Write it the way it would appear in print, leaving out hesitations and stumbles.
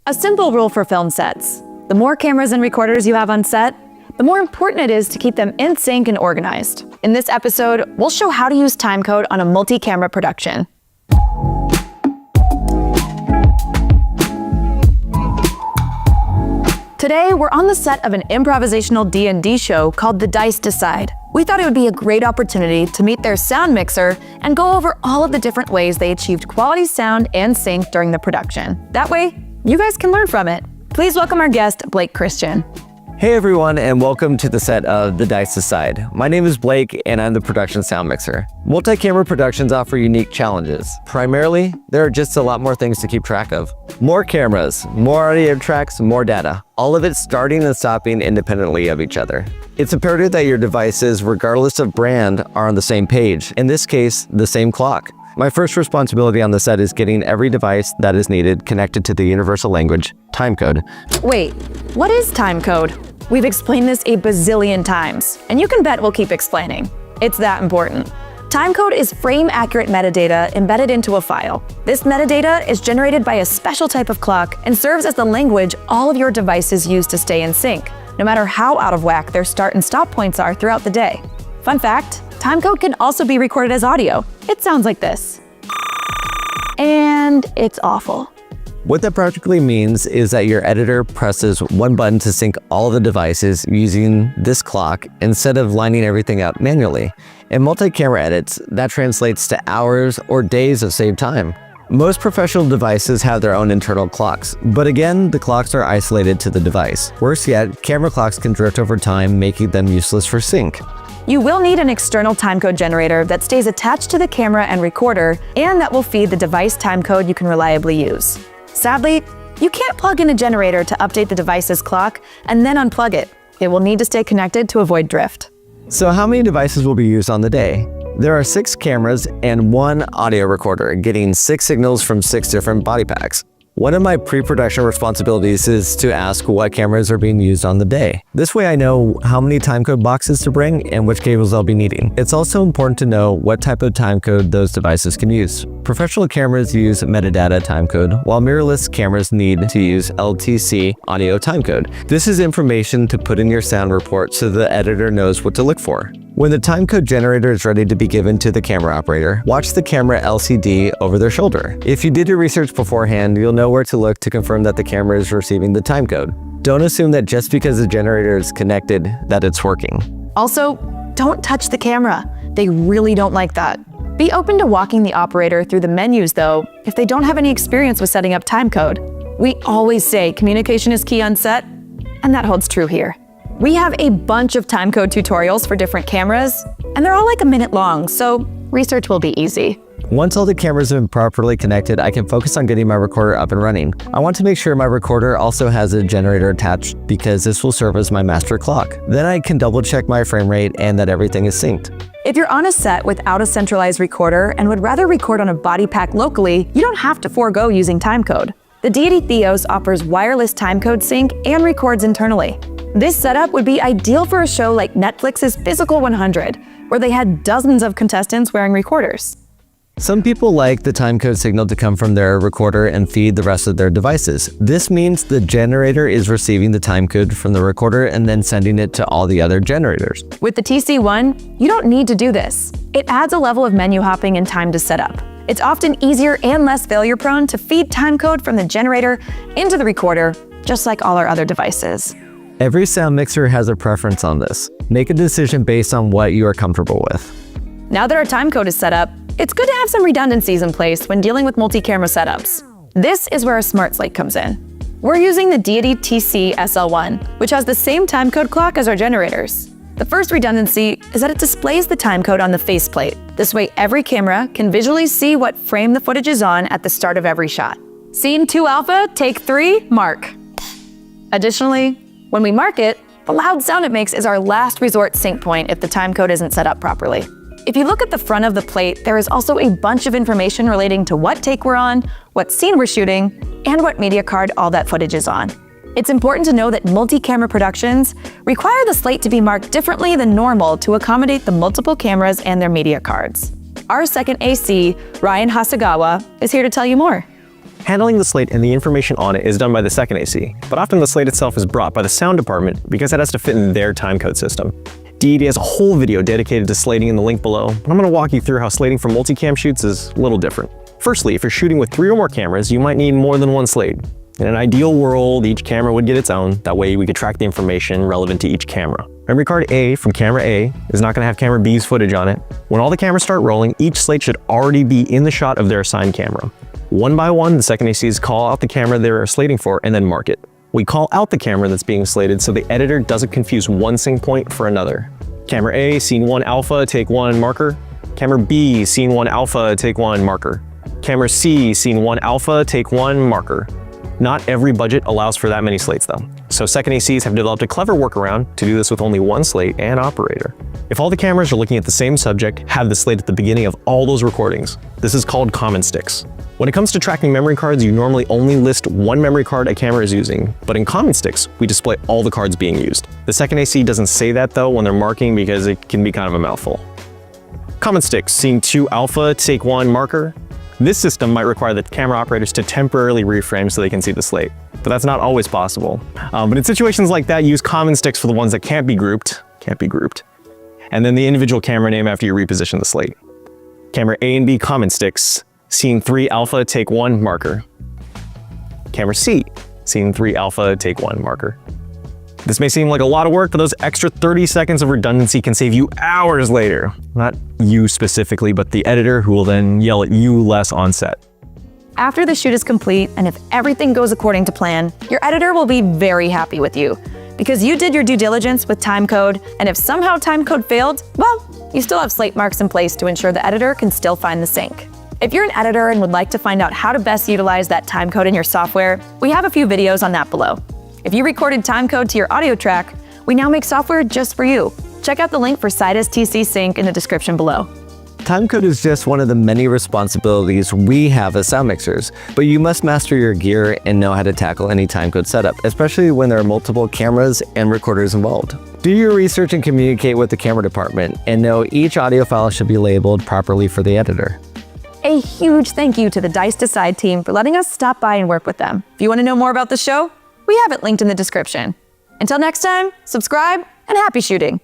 A simple rule for film sets. The more cameras and recorders you have on set, the more important it is to keep them in sync and organized. In this episode, we'll show how to use timecode on a multi-camera production. Today, we're on the set of an improvisational D&D show called The Dice Decide. We thought it would be a great opportunity to meet their sound mixer and go over all of the different ways they achieved quality sound and sync during the production. That way, you guys can learn from it. Please welcome our guest, Blake Christian. Hey everyone, and welcome to the set of The Dice Decide. My name is Blake, and I'm the production sound mixer. Multi-camera productions offer unique challenges. Primarily, there are just a lot more things to keep track of. More cameras, more audio tracks, more data. All of it starting and stopping independently of each other. It's imperative that your devices, regardless of brand, are on the same page. In this case, the same clock. My first responsibility on the set is getting every device that is needed connected to the universal language, timecode. Wait, what is timecode? We've explained this a bazillion times, and you can bet we'll keep explaining. It's that important. Timecode is frame-accurate metadata embedded into a file. This metadata is generated by a special type of clock and serves as the language all of your devices use to stay in sync, no matter how out of whack their start and stop points are throughout the day. Fun fact, timecode can also be recorded as audio. It sounds like this. And it's awful. What that practically means is that your editor presses one button to sync all the devices using this clock instead of lining everything up manually. In multi-camera edits, that translates to hours or days of saved time. Most professional devices have their own internal clocks, but again, the clocks are isolated to the device. Worse yet, camera clocks can drift over time, making them useless for sync. You will need an external timecode generator that stays attached to the camera and recorder, and that will feed the device timecode you can reliably use. Sadly, you can't plug in a generator to update the device's clock and then unplug it. It will need to stay connected to avoid drift. So how many devices will be used on the day? There are 6 cameras and 1 audio recorder, getting 6 signals from 6 different body packs. One of my pre-production responsibilities is to ask what cameras are being used on the day. This way I know how many timecode boxes to bring and which cables I'll be needing. It's also important to know what type of timecode those devices can use. Professional cameras use metadata timecode, while mirrorless cameras need to use LTC audio timecode. This is information to put in your sound report so the editor knows what to look for. When the timecode generator is ready to be given to the camera operator, watch the camera LCD over their shoulder. If you did your research beforehand, you'll know where to look to confirm that the camera is receiving the timecode. Don't assume that just because the generator is connected, that it's working. Also, don't touch the camera. They really don't like that. Be open to walking the operator through the menus though, if they don't have any experience with setting up timecode. We always say communication is key on set, and that holds true here. We have a bunch of timecode tutorials for different cameras, and they're all like a minute long, so research will be easy. Once all the cameras have been properly connected, I can focus on getting my recorder up and running. I want to make sure my recorder also has a generator attached because this will serve as my master clock. Then I can double check my frame rate and that everything is synced. If you're on a set without a centralized recorder and would rather record on a body pack locally, you don't have to forego using timecode. The Deity Theos offers wireless timecode sync and records internally. This setup would be ideal for a show like Netflix's Physical 100, where they had dozens of contestants wearing recorders. Some people like the timecode signal to come from their recorder and feed the rest of their devices. This means the generator is receiving the timecode from the recorder and then sending it to all the other generators. With the TC1, you don't need to do this. It adds a level of menu hopping and time to set up. It's often easier and less failure-prone to feed timecode from the generator into the recorder, just like all our other devices. Every sound mixer has a preference on this. Make a decision based on what you are comfortable with. Now that our timecode is set up, it's good to have some redundancies in place when dealing with multi-camera setups. This is where our Smart Slate comes in. We're using the Deity TC SL1, which has the same timecode clock as our generators. The first redundancy is that it displays the timecode on the faceplate. This way every camera can visually see what frame the footage is on at the start of every shot. Scene 2 alpha, take 3, mark. Additionally, when we mark it, the loud sound it makes is our last resort sync point if the timecode isn't set up properly. If you look at the front of the plate, there is also a bunch of information relating to what take we're on, what scene we're shooting, and what media card all that footage is on. It's important to know that multi-camera productions require the slate to be marked differently than normal to accommodate the multiple cameras and their media cards. Our second AC, Ryan Hasegawa, is here to tell you more. Handling the slate and the information on it is done by the second AC, but often the slate itself is brought by the sound department because it has to fit in their timecode system. Deity has a whole video dedicated to slating in the link below, and I'm going to walk you through how slating for multicam shoots is a little different. Firstly, if you're shooting with 3 or more cameras, you might need more than one slate. In an ideal world, each camera would get its own. That way we could track the information relevant to each camera. Memory card A from camera A is not going to have camera B's footage on it. When all the cameras start rolling, each slate should already be in the shot of their assigned camera. One by one, the second ACs call out the camera they're slating for and then mark it. We call out the camera that's being slated so the editor doesn't confuse one sync point for another. Camera A, scene 1 alpha, take 1, marker. Camera B, scene 1 alpha, take 1, marker. Camera C, scene 1 alpha, take 1, marker. Not every budget allows for that many slates though. So second ACs have developed a clever workaround to do this with only one slate and operator. If all the cameras are looking at the same subject, have the slate at the beginning of all those recordings. This is called common sticks. When it comes to tracking memory cards, you normally only list one memory card a camera is using, but in common sticks, we display all the cards being used. The second AC doesn't say that though when they're marking because it can be kind of a mouthful. Common sticks, scene 2 alpha, take 1, marker. This system might require the camera operators to temporarily reframe so they can see the slate, but that's not always possible. But in situations like that, use common sticks for the ones that can't be grouped, and then the individual camera name after you reposition the slate. Camera A and B common sticks, scene 3 alpha, take 1, marker. Camera C, scene 3 alpha, take 1, marker. This may seem like a lot of work, but those extra 30 seconds of redundancy can save you hours later. Not you specifically, but the editor who will then yell at you less on set. After the shoot is complete, and if everything goes according to plan, your editor will be very happy with you. Because you did your due diligence with timecode, and if somehow timecode failed, well, you still have slate marks in place to ensure the editor can still find the sync. If you're an editor and would like to find out how to best utilize that timecode in your software, we have a few videos on that below. If you recorded timecode to your audio track, we now make software just for you. Check out the link for Sidus TC Sync in the description below. Timecode is just one of the many responsibilities we have as sound mixers, but you must master your gear and know how to tackle any timecode setup, especially when there are multiple cameras and recorders involved. Do your research and communicate with the camera department, and know each audio file should be labeled properly for the editor. A huge thank you to the Dice Decide team for letting us stop by and work with them. If you want to know more about the show, we have it linked in the description. Until next time, subscribe and happy shooting!